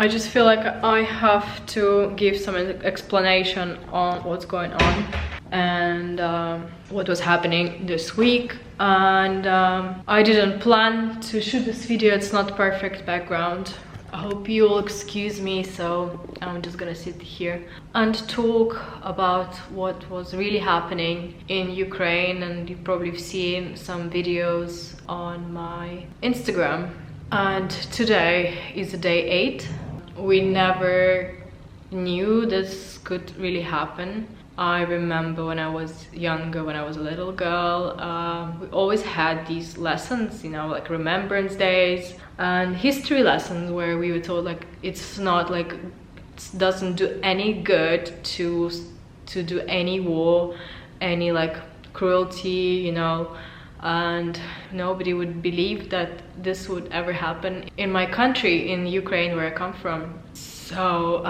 I just feel like I have to give some explanation on what's going on and what was happening this week. And I didn't plan to shoot this video. It's not perfect background. I hope you'll excuse me, so I'm just gonna sit here and talk about what was really happening in Ukraine, and you've probably seen some videos on my Instagram. And today is day 8. We never knew this could really happen. I remember when I was younger, when I was a little girl, we always had these lessons, you know, like remembrance days and history lessons, where we were told like it's not like, it doesn't do any good to do any war, any like cruelty, you know, and nobody would believe that this would ever happen in my country, in Ukraine, where I come from. So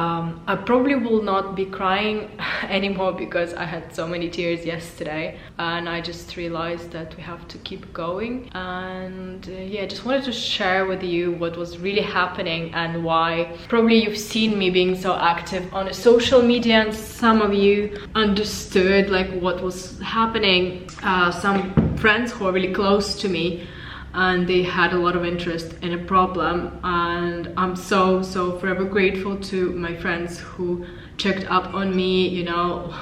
I probably will not be crying anymore because I had so many tears yesterday, and I just realized that we have to keep going. And yeah, I just wanted to share with you what was really happening and why. Probably you've seen me being so active on social media, and some of you understood like what was happening. Some friends who are really close to me, and they had a lot of interest in a problem, and I'm so forever grateful to my friends who checked up on me. You know,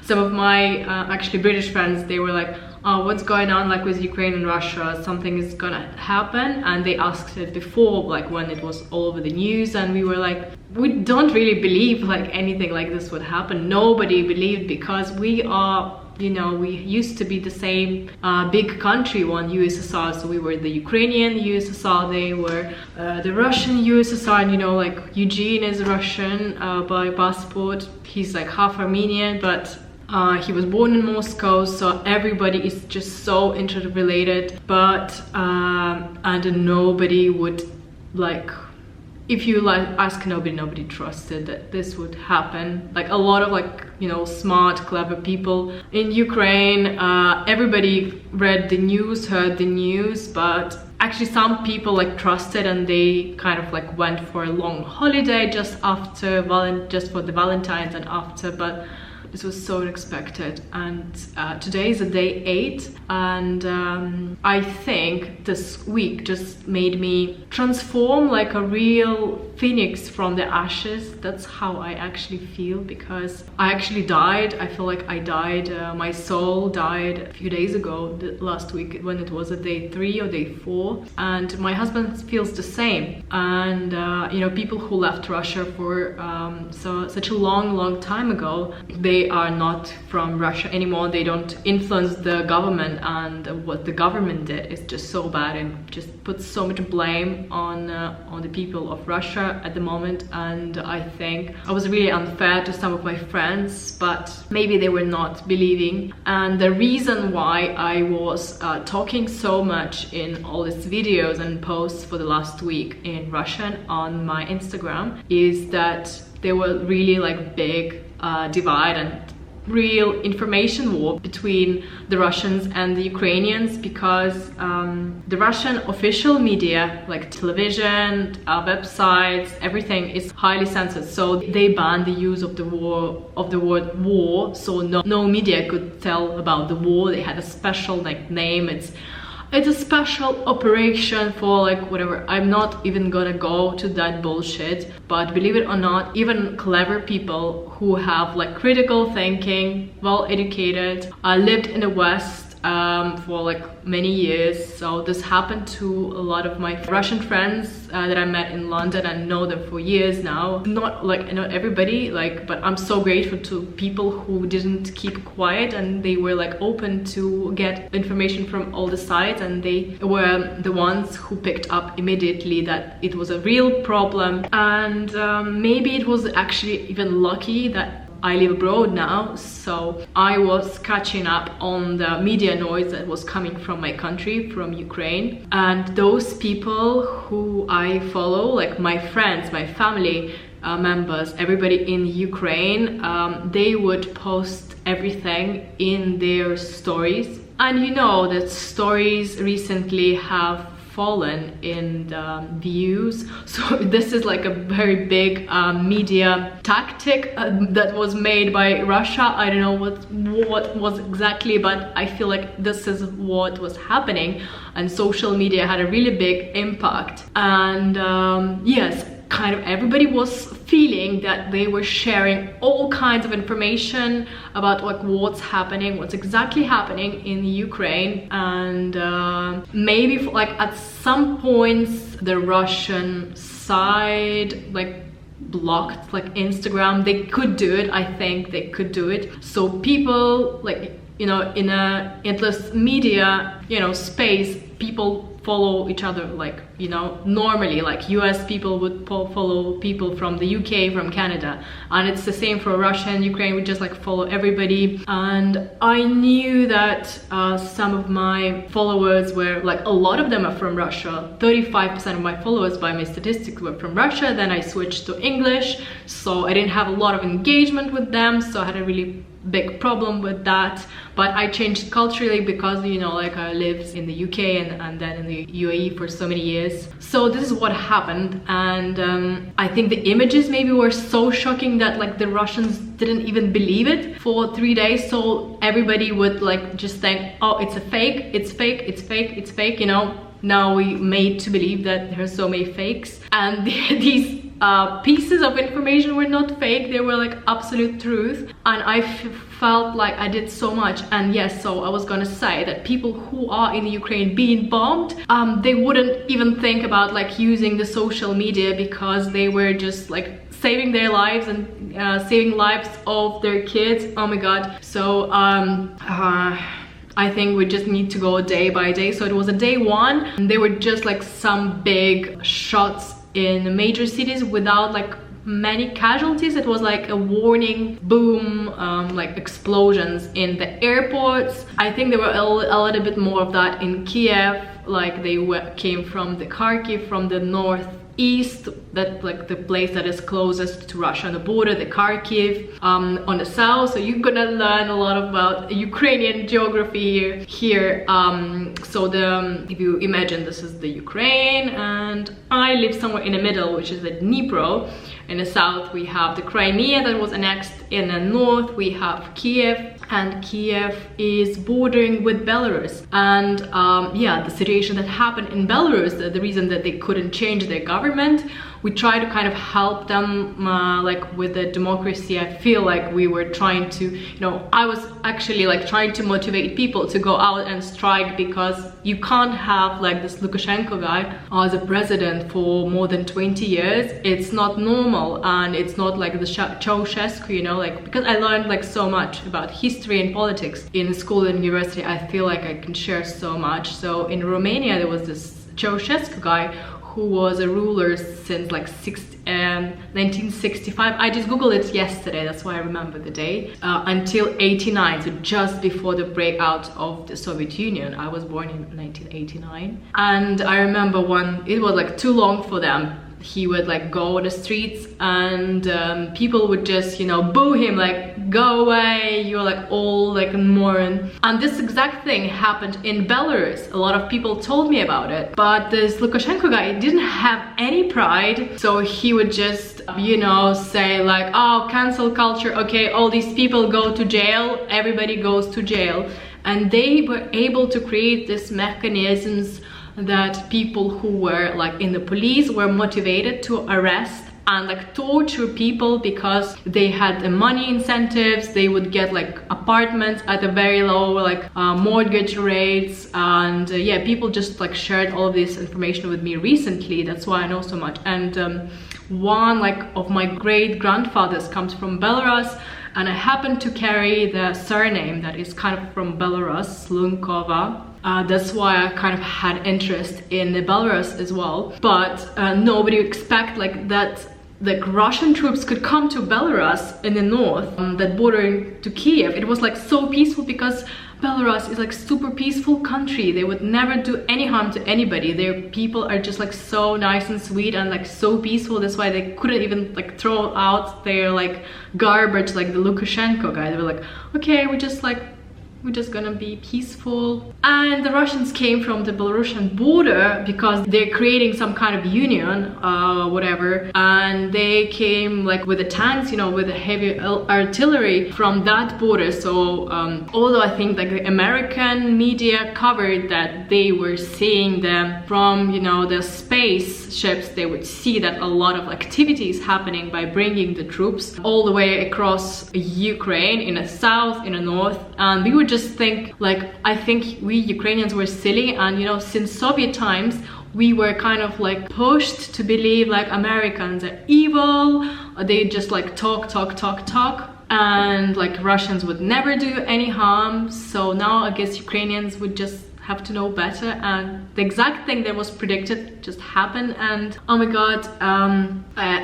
some of my actually British friends, they were like, oh, what's going on like with Ukraine and Russia, something is gonna happen, and they asked it before, like when it was all over the news, and we were like, we don't really believe like anything like this would happen. Nobody believed, because we are, you know, we used to be the same big country, one USSR. So we were the Ukrainian USSR, they were the Russian USSR, and you know, like Eugene is Russian by passport. He's like half Armenian, but he was born in Moscow, so everybody is just so interrelated. But and nobody would like, if you like ask nobody trusted that this would happen. Like a lot of like, you know, smart, clever people in Ukraine, everybody read the news, heard the news, but actually some people like trusted, and they kind of like went for a long holiday just after just for the Valentine's and after. But this was so unexpected, and today is a day 8, and I think this week just made me transform like a real phoenix from the ashes. That's how I actually feel, because I actually died. I feel like I died, my soul died a few days ago, last week, when it was a day 3 or day 4, and my husband feels the same. And you know, people who left Russia for such a long time ago, they are not from Russia anymore. They don't influence the government, and what the government did is just so bad, and just puts so much blame on the people of Russia at the moment. And I think I was really unfair to some of my friends, but maybe they were not believing. And the reason why I was talking so much in all these videos and posts for the last week in Russian on my Instagram is that there were really like big divide and real information war between the Russians and the Ukrainians, because the Russian official media, like television, websites, everything is highly censored. So they banned the use of the word war. So no media could tell about the war. They had a special like name. It's a special operation for like whatever. I'm not even gonna go to that bullshit, but believe it or not, even clever people who have like critical thinking, well educated, lived in the West for like many years. So this happened to a lot of my Russian friends that I met in London and know them for years now. Not everybody, like, but I'm so grateful to people who didn't keep quiet, and they were like open to get information from all the sides, and they were the ones who picked up immediately that it was a real problem. And maybe it was actually even lucky that I live abroad now, so I was catching up on the media noise that was coming from my country, from Ukraine. And those people who I follow, like my friends, my family members, everybody in Ukraine, they would post everything in their stories. And you know that stories recently have fallen in the views. So this is like a very big media tactic that was made by Russia. I don't know what was exactly, but I feel like this is what was happening, and social media had a really big impact. And yes, kind of everybody was feeling that they were sharing all kinds of information about like what's happening, what's exactly happening in Ukraine. And maybe like at some points the Russian side like blocked like Instagram. They could do it, I think they could do it. So people like, you know, in a endless media, you know, space, people follow each other, like, you know, normally like US people would follow people from the UK, from Canada, and it's the same for Russia and Ukraine. We just like follow everybody. And I knew that some of my followers were like, a lot of them are from Russia. 35% of my followers by my statistics were from Russia. Then I switched to English, so I didn't have a lot of engagement with them, so I had a really big problem with that. But I changed culturally because, you know, like I lived in the UK and then in the UAE for so many years. So this is what happened. And I think the images maybe were so shocking that like the Russians didn't even believe it for 3 days. So everybody would like just think, oh, it's a fake, it's fake, it's fake, it's fake, you know. Now we made to believe that there are so many fakes, and these pieces of information were not fake, they were like absolute truth. And I felt like I did so much. And yes, so I was gonna say that people who are in Ukraine being bombed, they wouldn't even think about like using the social media, because they were just like saving their lives and saving lives of their kids. Oh my god. So I think we just need to go day by day. So it was a day one, and there were just like some big shots in major cities without like many casualties. It was like a warning boom, like explosions in the airports. I think there were a little bit more of that in Kiev, like they came from the Kharkiv, from the northeast, that like the place that is closest to Russia on the border, the Kharkiv, on the south. So you're gonna learn a lot about Ukrainian geography here. So if you imagine this is the Ukraine, and I live somewhere in the middle, which is the Dnipro. In the south we have the Crimea that was annexed. In the north we have Kiev, and Kiev is bordering with Belarus. And yeah, the situation that happened in Belarus, the reason that they couldn't change their government, we try to kind of help them like with the democracy. I feel like we were trying to, you know, I was actually like trying to motivate people to go out and strike, because you can't have like this Lukashenko guy as a president for more than 20 years. It's not normal, and it's not like the Ceausescu, you know, like, because I learned like so much about history and politics in school and university. I feel like I can share so much. So in Romania there was this Ceausescu guy who was a ruler since like 1965. I just googled it yesterday, that's why I remember the day, until 89, so just before the breakout of the Soviet Union. I was born in 1989, and I remember it was like too long for them. He would like go on the streets, and people would just, you know, boo him, like, go away, you're like all like a moron. And this exact thing happened in Belarus. A lot of people told me about it, but this Lukashenko guy didn't have any pride. So he would just, you know, say like, oh, cancel culture, okay, all these people go to jail, everybody goes to jail. And they were able to create these mechanisms that people who were like in the police were motivated to arrest and like torture people, because they had the money incentives. They would get like apartments at a very low like mortgage rates. And yeah, people just like shared all of this information with me recently. That's why I know so much. And one like of my great grandfathers comes from Belarus, and I happen to carry the surname that is kind of from Belarus, Slunkova. That's why I kind of had interest in Belarus as well. But nobody would expect like that the Russian troops could come to Belarus in the north, that bordering to Kiev. It was like so peaceful, because Belarus is like super peaceful country. They would never do any harm to anybody. Their people are just like so nice and sweet and like so peaceful. That's why they couldn't even like throw out their like garbage like the Lukashenko guy. They were like, okay, we just like we're just gonna be peaceful. And the Russians came from the Belarusian border because they're creating some kind of union, whatever, and they came like with the tanks, you know, with the heavy artillery from that border. So although I think like the American media covered that they were seeing them from, you know, the spaceships, they would see that a lot of activity is happening by bringing the troops all the way across Ukraine, in the south, in the north. And we would just think like, I think we Ukrainians were silly, and you know, since Soviet times we were kind of like pushed to believe like Americans are evil, they just like talk, and like Russians would never do any harm. So now I guess Ukrainians would just have to know better, and the exact thing that was predicted just happened. And oh my god,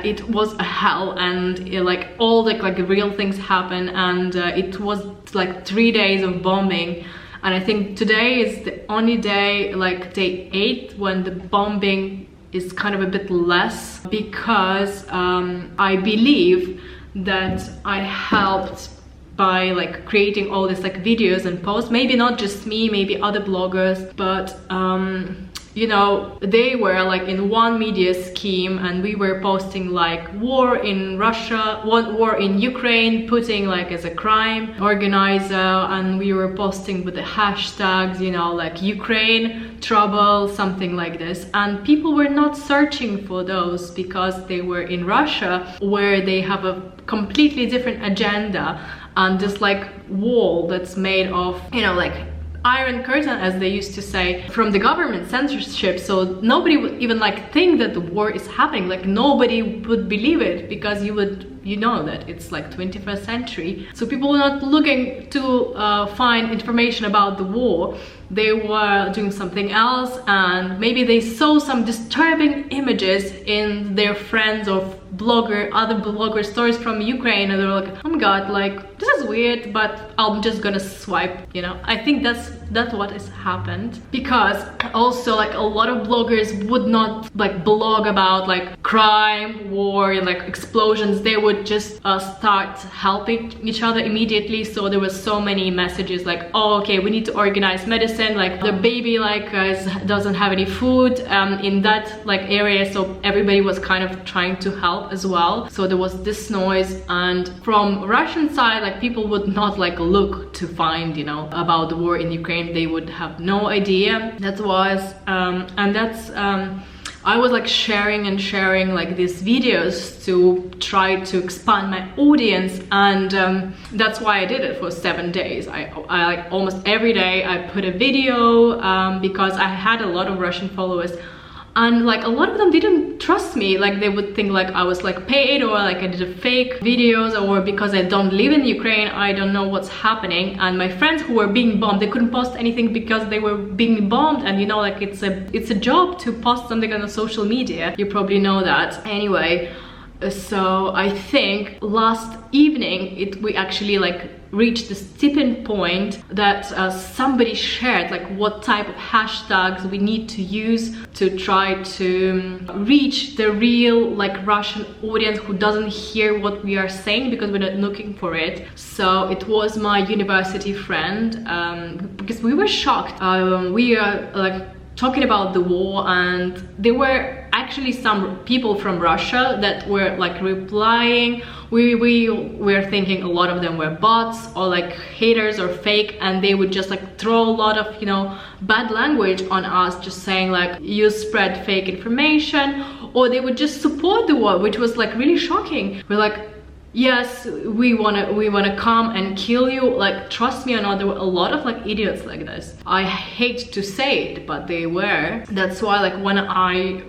it was a hell, and like all the like real things happened, and it was like 3 days of bombing. And I think today is the only day, like day 8, when the bombing is kind of a bit less, because I believe that I helped by like creating all this like videos and posts. Maybe not just me, maybe other bloggers, but you know, they were like in one media scheme, and we were posting like war in Russia, war in Ukraine, putting like as a crime organizer, and we were posting with the hashtags, you know, like Ukraine trouble, something like this. And people were not searching for those because they were in Russia, where they have a completely different agenda, and this like wall that's made of, you know, like Iron Curtain, as they used to say, from the government censorship. So nobody would even like think that the war is happening. Like nobody would believe it, because you know that it's like 21st century. So people were not looking to find information about the war. They were doing something else, and maybe they saw some disturbing images in their friends or other blogger stories from Ukraine, and they were like, oh my god, like this is weird, but I'm just gonna swipe, you know. I think that's what has happened, because also like a lot of bloggers would not like blog about like crime, war, and like explosions. They would just start helping each other immediately. So there was so many messages like, oh okay, we need to organize medicine, like the baby like doesn't have any food in that like area. So everybody was kind of trying to help as well. So there was this noise, and from Russian side, like people would not like look to find, you know, about the war in Ukraine. They would have no idea. That was and that's I was like sharing like these videos to try to expand my audience, and that's why I did it for 7 days. I like almost every day I put a video, because I had a lot of Russian followers, and like a lot of them didn't trust me. Like they would think like I was like paid, or like I did a fake videos, or because I don't live in Ukraine, I don't know what's happening. And my friends who were being bombed, they couldn't post anything because they were being bombed, and you know, like it's a job to post something on the social media. You probably know that. Anyway, so I think last evening we actually like reached this tipping point that somebody shared like what type of hashtags we need to use to try to reach the real like Russian audience who doesn't hear what we are saying, because we're not looking for it. So it was my university friend, because we were shocked. We are like talking about the war, and there were actually some people from Russia that were like replying. We were thinking a lot of them were bots or like haters or fake, and they would just like throw a lot of, you know, bad language on us, just saying like you spread fake information, or they would just support the war, which was like really shocking. We're like, yes, we wanna come and kill you. Like, trust me or not, there were a lot of like idiots like this. I hate to say it, but they were. That's why like when I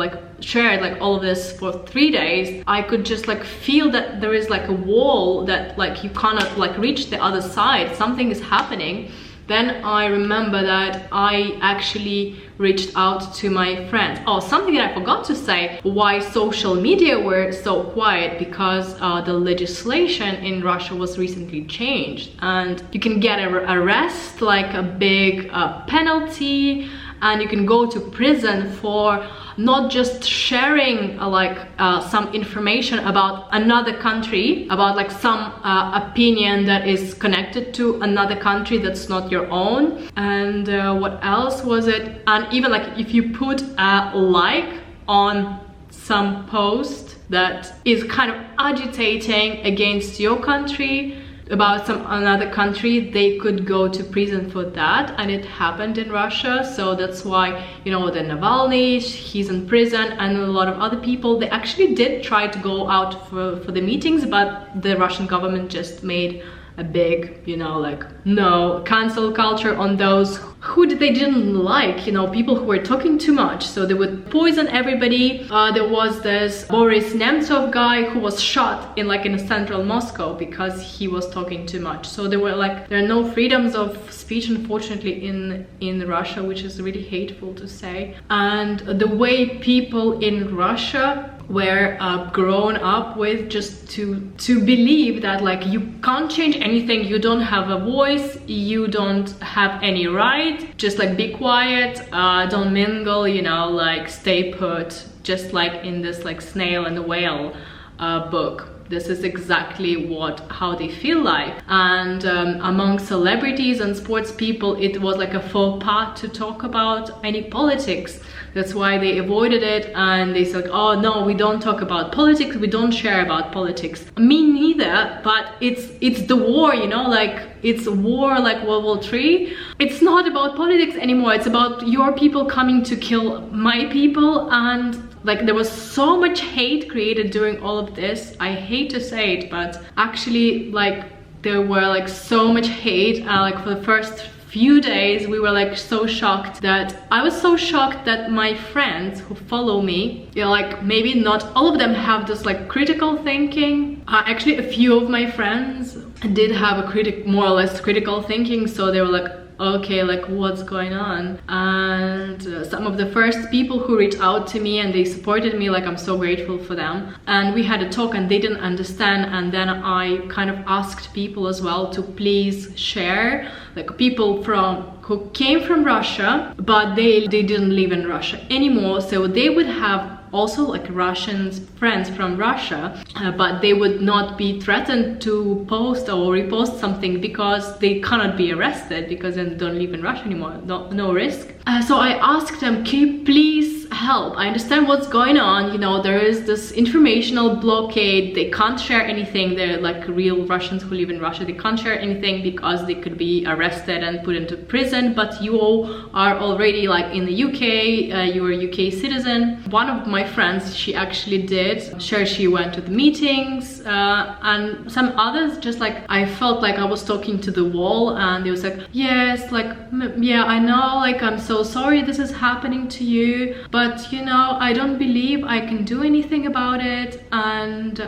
like shared like all of this for 3 days, I could just like feel that there is like a wall that like you cannot like reach the other side. Something is happening. Then I remember that I actually reached out to my friends. Oh, something that I forgot to say, why social media were so quiet, because the legislation in Russia was recently changed, and you can get an arrest, like a big penalty, and you can go to prison for not just sharing some information about another country, about like some opinion that is connected to another country that's not your own. And what else was it? And even like if you put a like on some post that is kind of agitating against your country, about some another country, they could go to prison for that. And it happened in Russia. So that's why, you know, the Navalny, he's in prison, and a lot of other people, they actually did try to go out for the meetings, but the Russian government just made a big, you know, like no cancel culture on those who they didn't like, you know, people who were talking too much. So they would poison everybody. There was this Boris Nemtsov guy who was shot in a central Moscow because he was talking too much. So there are no freedoms of speech, unfortunately, in Russia, which is really hateful to say. And the way people in Russia were grown up with just to believe that like you can't change anything, you don't have a voice, you don't have any right, just like be quiet, don't mingle, you know, like stay put, just like in this like Snail and the Whale book. This is exactly how they feel like. And among celebrities and sports people, it was like a faux pas to talk about any politics. That's why they avoided it, and they said, oh no, we don't talk about politics, we don't share about politics. Me neither, but it's the war, you know, like it's a war like World War III. It's not about politics anymore, it's about your people coming to kill my people. And like there was so much hate created during all of this. I hate to say it, but actually like there were like so much hate, like for the first few days we were like so shocked that I was so shocked that my friends who follow me, you know, like maybe not all of them have this like critical thinking. Actually a few of my friends did have a more or less critical thinking, so they were like, okay, like what's going on? And some of the first people who reached out to me and they supported me, like I'm so grateful for them. And we had a talk and they didn't understand, and then I kind of asked people as well to please share, like people who came from Russia but they didn't live in Russia anymore, so they would have also like Russians, friends from Russia, but they would not be threatened to post or repost something because they cannot be arrested because they don't live in Russia anymore, no risk. So I asked them, can you please help? I understand what's going on, you know, there is this informational blockade, they can't share anything, they're like real Russians who live in Russia, they can't share anything because they could be arrested and put into prison, but you all are already like in the UK, you're a UK citizen. One of my friends, she actually did share, she went to the meetings, and some others just like, I felt like I was talking to the wall, and they was like, yes, like, yeah, I know, like I'm so sorry this is happening to you, but you know, I don't believe I can do anything about it, and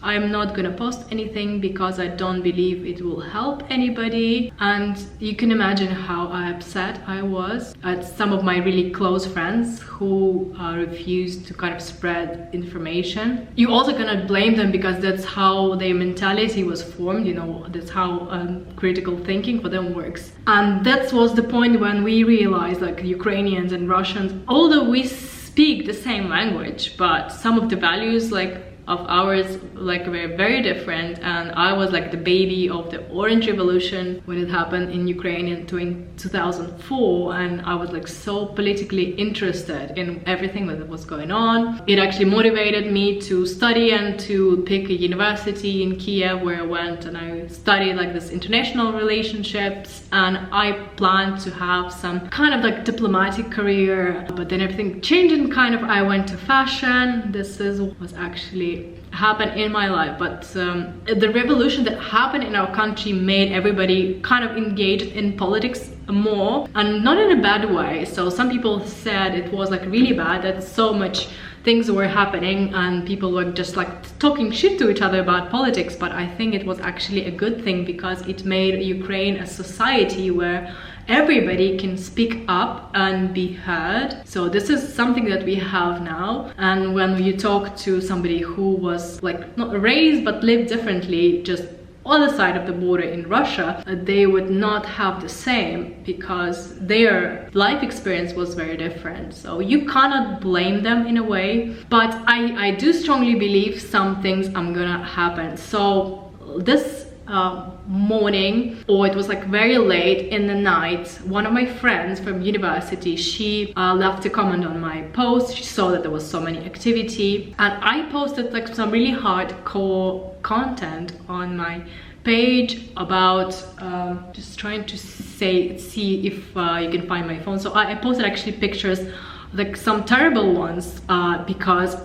I'm not gonna post anything because I don't believe it will help anybody. And you can imagine how upset I was at some of my really close friends who refused to kind of spread information. You also cannot blame them because that's how their mentality was formed, you know, that's how critical thinking for them works. And that was the point when we realized, like Ukrainians and Russians, although we speak the same language, but some of the values like of ours like were very different. And I was like the baby of the Orange Revolution when it happened in Ukraine in 2004, and I was like so politically interested in everything that was going on. It actually motivated me to study and to pick a university in Kiev where I went, and I studied like this international relationships, and I planned to have some kind of like diplomatic career, but then everything changed and kind of I went to fashion. This is what was actually happened in my life. But the revolution that happened in our country made everybody kind of engaged in politics more, and not in a bad way. So some people said it was like really bad, that so much things were happening and people were just like talking shit to each other about politics. But I think it was actually a good thing because it made Ukraine a society where everybody can speak up and be heard. So this is something that we have now. And when you talk to somebody who was like not raised but lived differently, just other side of the border in Russia, they would not have the same because their life experience was very different. So you cannot blame them in a way, but I do strongly believe some things are gonna happen. So this morning, or it was like very late in the night, one of my friends from university, she left a comment on my post. She saw that there was so many activity, and I posted like some really hardcore content on my page about just trying to see if you can find my phone. So I posted actually pictures, like some terrible ones, because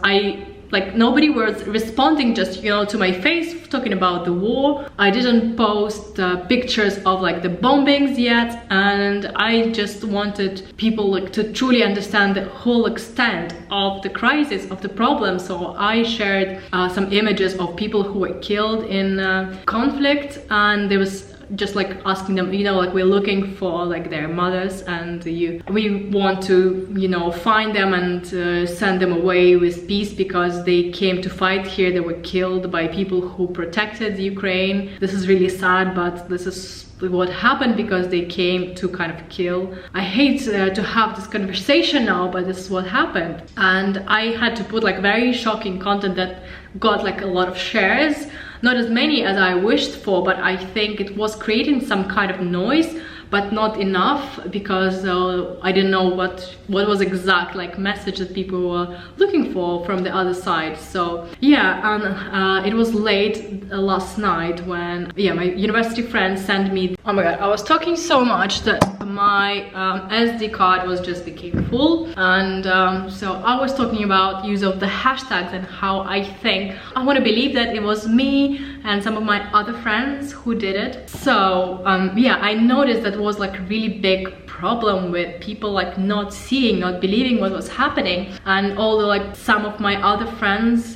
like nobody was responding just, you know, to my face talking about the war. I didn't post pictures of like the bombings yet, and I just wanted people like to truly understand the whole extent of the crisis, of the problem. So I shared some images of people who were killed in conflict, and there was just like asking them, you know, like we're looking for like their mothers, and we want to, you know, find them and send them away with peace because they came to fight here. They were killed by people who protected Ukraine. This is really sad, but this is what happened because they came to kind of kill. I hate to have this conversation now, but this is what happened. And I had to put like very shocking content that got like a lot of shares. Not as many as I wished for, but I think it was creating some kind of noise, but not enough, because I didn't know what was exact like message that people were looking for from the other side. So yeah, and it was late last night when my university friend sent me, oh my god, I was talking so much that my SD card was just became full, and so I was talking about use of the hashtags and how I think, I want to believe that it was me and some of my other friends who did it. So yeah, I noticed that was like a really big problem with people like not seeing, not believing what was happening. And although like some of my other friends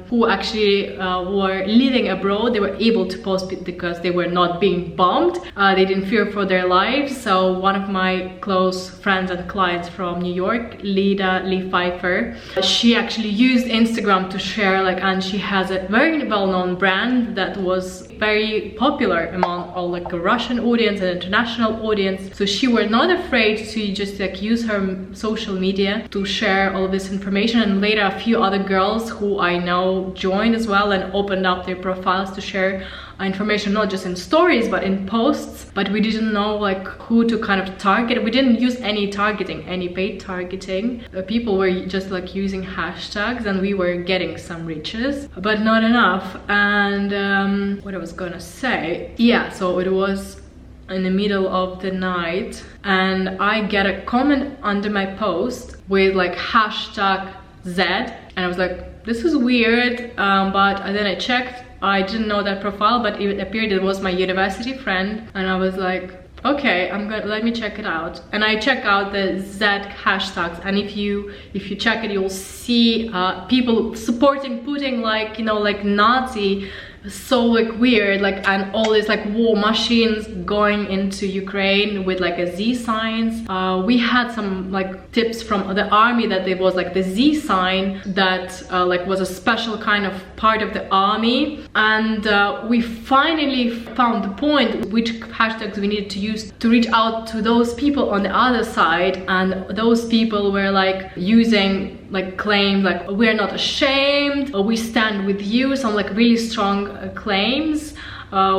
who actually were living abroad, they were able to post it because they were not being bombed. They didn't fear for their lives. So one of my close friends and clients from New York, Lee Pfeiffer, she actually used Instagram to share, like, and she has a very well-known brand that was very popular among all like a Russian audience and international audience. So she were not afraid to just like use her social media to share all this information. And later a few other girls who I know joined as well and opened up their profiles to share information, not just in stories but in posts. But we didn't know like who to kind of target. We didn't use any targeting, any paid targeting. People were just like using hashtags, and we were getting some reaches, but not enough. And what I was gonna say, yeah, so it was in the middle of the night, and I get a comment under my post with like hashtag Z, and I was like, this is weird, but then I checked. I didn't know that profile, but it appeared it was my university friend, and I was like, okay, let me check it out. And I check out the Z hashtags, and if you check it, you'll see people supporting Putin, like, you know, like Nazi. So like weird, like, and all these like war machines going into Ukraine with like a Z signs. We had some like tips from the army that there was like the Z sign that like was a special kind of part of the army, and we finally found the point which hashtags we needed to use to reach out to those people on the other side. And those people were like using like claims like, we're not ashamed, we stand with you, some like really strong claims,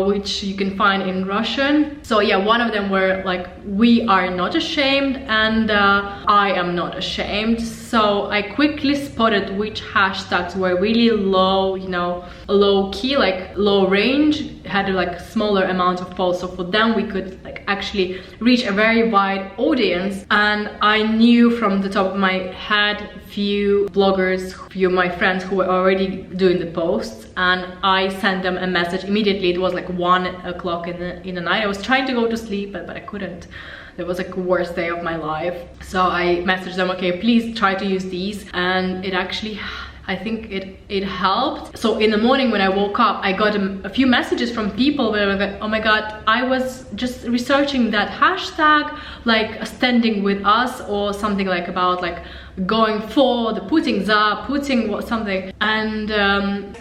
which you can find in Russian. So yeah, one of them were like, we are not ashamed, and I am not ashamed. So I quickly spotted which hashtags were really low, you know, low key, like low range, had like smaller amount of posts. So for them we could like actually reach a very wide audience. And I knew from the top of my head few bloggers, few of my friends who were already doing the posts, and I sent them a message immediately. It was like 1 o'clock in the night. I was trying to go to sleep, but I couldn't. It was like the worst day of my life. So I messaged them, okay, please try to use these. And it actually, I think it helped. So in the morning when I woke up, I got a few messages from people where I was like, oh my god, I was just researching that hashtag, like standing with us, or something like about like going for the Putin za, Putin something, and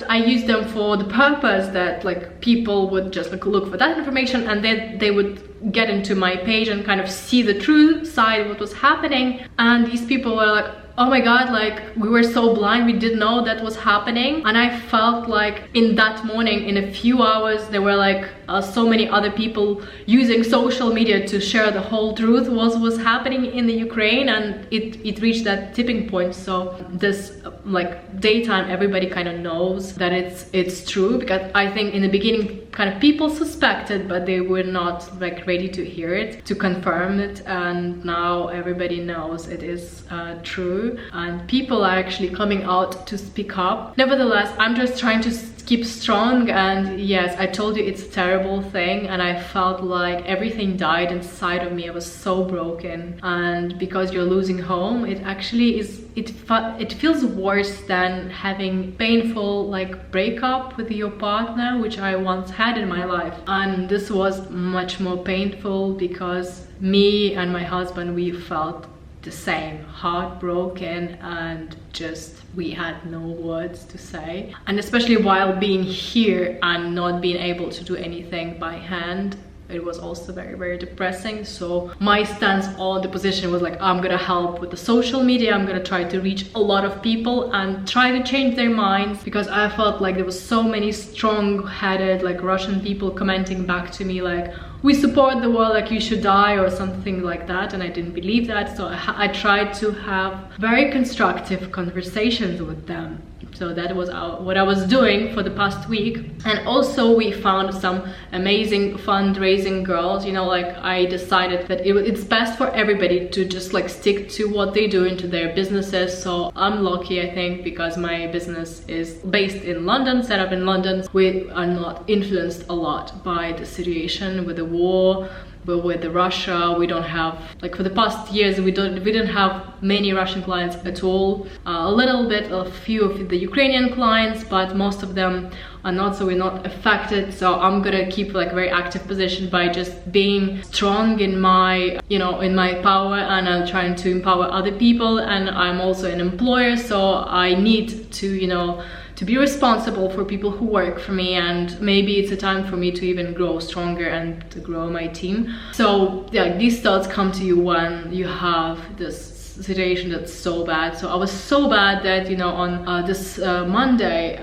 I used them for the purpose that like people would just like look for that information, and then they would get into my page and kind of see the true side of what was happening. And these people were like, oh my god, like we were so blind, we didn't know that was happening. And I felt like in that morning, in a few hours, there were like so many other people using social media to share the whole truth what was happening in the Ukraine, and it reached that tipping point. So this like daytime, everybody kind of knows that it's true, because I think in the beginning kind of people suspected, but they were not like ready to hear it, to confirm it, and now everybody knows it is true, and people are actually coming out to speak up. Nevertheless, I'm just trying to keep strong, and yes, I told you it's a terrible thing, and I felt like everything died inside of me. I was so broken, and because you're losing home, it actually is, it feels worse than having painful like breakup with your partner, which I once had in my life. And this was much more painful because me and my husband, we felt the same, heartbroken, and just we had no words to say. And especially while being here and not being able to do anything by hand, it was also very, very depressing. So my stance on the position was like, I'm gonna help with the social media, I'm gonna try to reach a lot of people and try to change their minds, because I felt like there was so many strong-headed like Russian people commenting back to me like, we support the war, like you should die or something like that, and I didn't believe that. So I tried to have very constructive conversations with them. So that was what I was doing for the past week. And also we found some amazing fundraising girls, you know, like I decided that it's best for everybody to just like stick to what they do into their businesses. So I'm lucky, I think, because my business is based in London, set up in London. We are not influenced a lot by the situation with the war. But with Russia, we don't have, like for the past years, we didn't have many Russian clients at all. A little bit, a few of the Ukrainian clients, but most of them are not, so we're not affected. So I'm gonna keep like very active position by just being strong in my, you know, in my power, and I'm trying to empower other people. And I'm also an employer, so I need to, you know, to be responsible for people who work for me, and maybe it's a time for me to even grow stronger and to grow my team. So yeah, these thoughts come to you when you have this situation that's so bad. So I was so bad that, you know, on this Monday,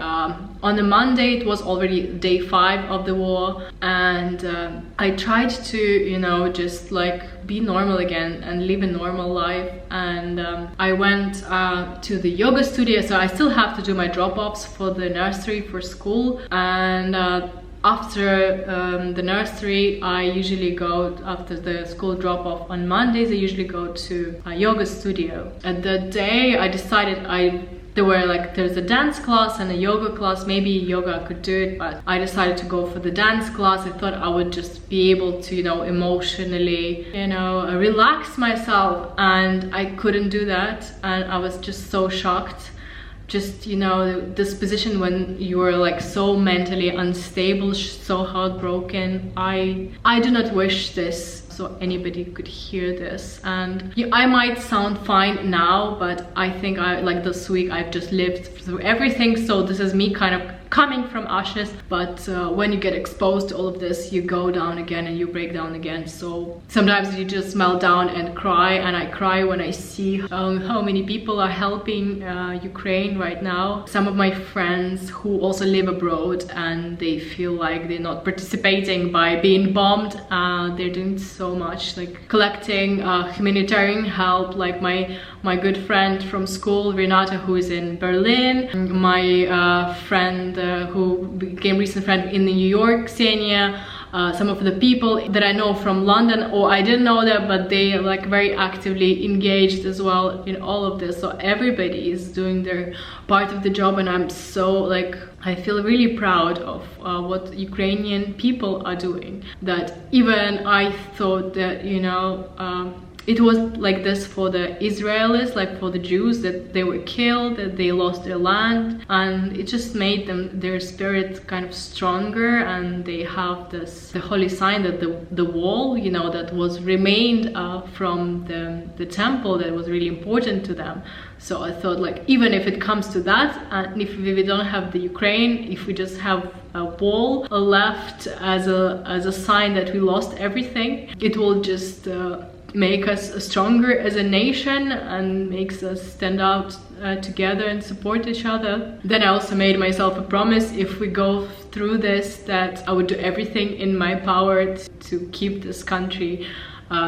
on the Monday it was already day 5 of the war, and I tried to, you know, just like be normal again and live a normal life. And I went to the yoga studio, so I still have to do my drop-offs for the nursery for school. And after the nursery, I usually go, after the school drop-off on Mondays, I usually go to a yoga studio. At the day I decided there's a dance class and a yoga class. Maybe yoga I could do it, but I decided to go for the dance class. I thought I would just be able to, you know, emotionally, you know, relax myself, and I couldn't do that. And I was just so shocked. Just, you know, this position when you're like so mentally unstable, so heartbroken. I do not wish this, so anybody could hear this. And yeah, I might sound fine now, but I think like this week I've just lived through everything. So this is me kind of coming from ashes, but when you get exposed to all of this, you go down again and you break down again. So sometimes you just melt down and cry, and I cry when I see how many people are helping Ukraine right now. Some of my friends who also live abroad, and they feel like they're not participating by being bombed. They're doing so much, like collecting humanitarian help, like my good friend from school, Renata, who is in Berlin, my friend who became recent friend in New York, Ksenia, some of the people that I know from London, or I didn't know that, but they are like very actively engaged as well in all of this. So everybody is doing their part of the job, and I'm so like, I feel really proud of what Ukrainian people are doing. That even I thought that, you know, it was like this for the Israelis, like for the Jews, that they were killed, that they lost their land, and it just made them, their spirit kind of stronger, and they have this, the holy sign that the wall, you know, that was remained from the temple, that was really important to them. So I thought, like, even if it comes to that, and if we don't have the Ukraine, if we just have a wall left as a sign that we lost everything, it will just make us stronger as a nation and makes us stand out together and support each other. Then I also made myself a promise, if we go through this, that I would do everything in my power to keep this country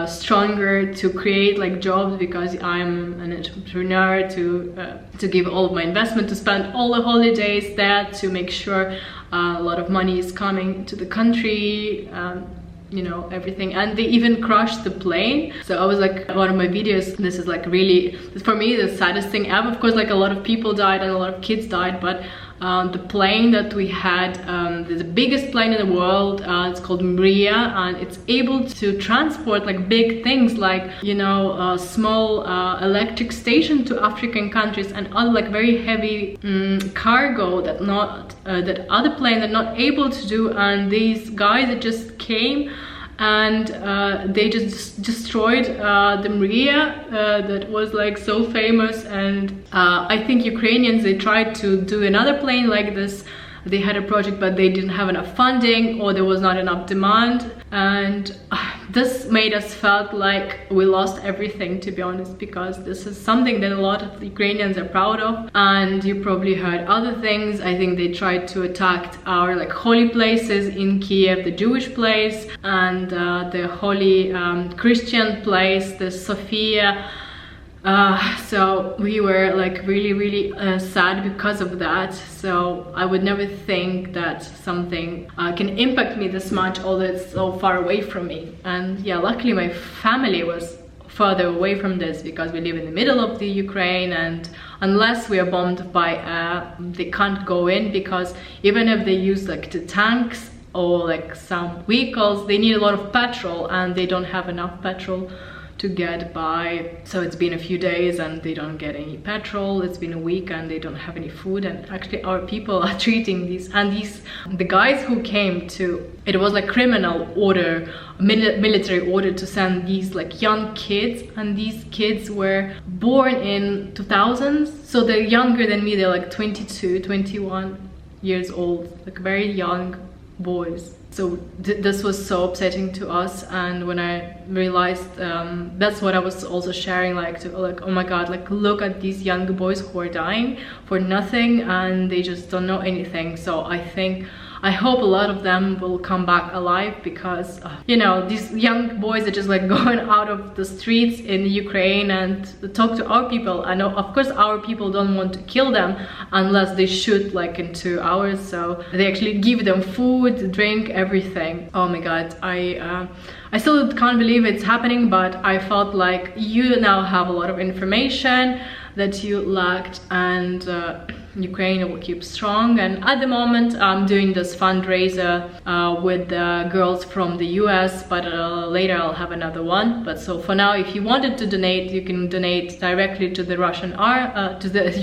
stronger, to create like jobs, because I'm an entrepreneur, to give all of my investment, to spend all the holidays there, to make sure a lot of money is coming to the country, you know, everything. And they even crashed the plane. So I was like, one of my videos, this is like really, for me, the saddest thing ever. Of course, like a lot of people died and a lot of kids died, but the plane that we had, the biggest plane in the world, it's called Maria, and it's able to transport like big things, like, you know, small electric station to African countries, and other like very heavy cargo that that other planes are not able to do. And these guys that just came and they just destroyed the Maria that was like so famous. And I think Ukrainians, they tried to do another plane like this. They had a project, but they didn't have enough funding, or there was not enough demand. And this made us felt like we lost everything, to be honest, because this is something that a lot of Ukrainians are proud of. And you probably heard other things. I think they tried to attack our like holy places in Kiev, the Jewish place, and the holy Christian place, the Sophia. So we were like really sad because of that. So I would never think that something can impact me this much, although it's so far away from me. And yeah, luckily my family was further away from this, because we live in the middle of the Ukraine, and unless we are bombed by air, they can't go in, because even if they use like the tanks or like some vehicles, they need a lot of petrol, and they don't have enough petrol to get by. So it's been a few days and they don't get any petrol. It's been a week and they don't have any food. And actually our people are treating the guys who came to, it was like criminal order, military order to send these like young kids, and these kids were born in 2000s, so they're younger than me. They're like 22, 21 years old, like very young boys. So this was so upsetting to us. And when I realized, that's what I was also sharing, like, oh my god, like, look at these young boys who are dying for nothing, and they just don't know anything. So I hope a lot of them will come back alive, because you know, these young boys are just like going out of the streets in Ukraine and talk to our people. I know, of course, our people don't want to kill them unless they shoot like into ours. So they actually give them food, drink, everything. Oh my god, I still can't believe it's happening, but I felt like you now have a lot of information that you lacked, and Ukraine will keep strong. And at the moment I'm doing this fundraiser with the girls from the US, but later I'll have another one. But so for now, if you wanted to donate, you can donate directly to the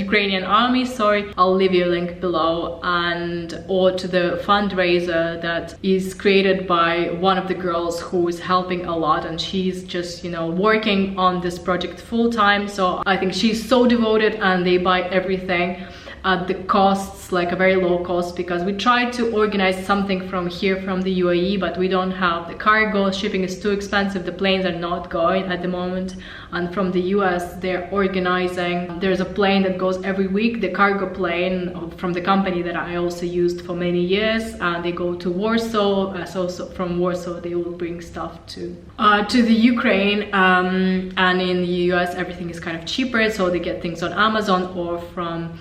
Ukrainian army, sorry. I'll leave you a link below, and or to the fundraiser that is created by one of the girls who is helping a lot, and she's just, you know, working on this project full time. So I think she's so devoted, and they buy everything at the costs, like a very low cost, because we tried to organize something from here, from the UAE, but we don't have the cargo. Shipping is too expensive, the planes are not going at the moment. And from the US, they're organizing, there's a plane that goes every week, the cargo plane from the company that I also used for many years, and they go to Warsaw. So from Warsaw they will bring stuff to the Ukraine, and in the US everything is kind of cheaper, so they get things on Amazon or from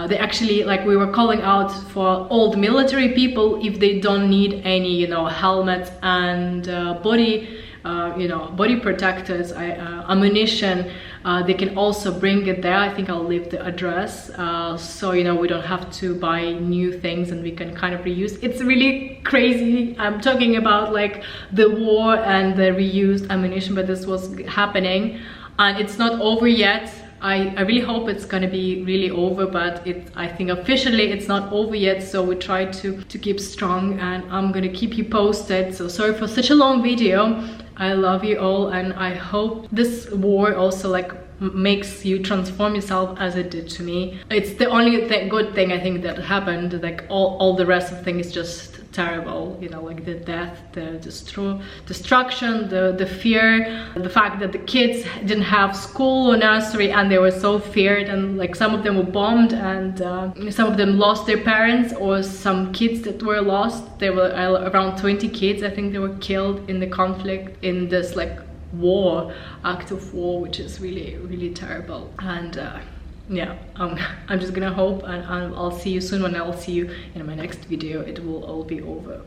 they actually, like, we were calling out for old military people if they don't need any, you know, helmets and body you know, body protectors, ammunition, they can also bring it there. I think I'll leave the address, so you know, we don't have to buy new things and we can kind of reuse. It's really crazy. I'm talking about like the war and the reused ammunition, but this was happening and it's not over yet. I really hope it's gonna be really over, but I think officially it's not over yet, so we try to keep strong, and I'm gonna keep you posted. So sorry for such a long video. I love you all, and I hope this war also like makes you transform yourself as it did to me. It's the only good thing I think that happened. Like all the rest of things is just terrible, you know, like the death, the destruction, the fear, the fact that the kids didn't have school or nursery and they were so feared, and like some of them were bombed, and some of them lost their parents, or some kids that were lost. There were around 20 kids, I think, they were killed in the conflict, in this like war, act of war, which is really, really terrible. And yeah, I'm just gonna hope, and I'll see you soon. When I'll see you in my next video, it will all be over.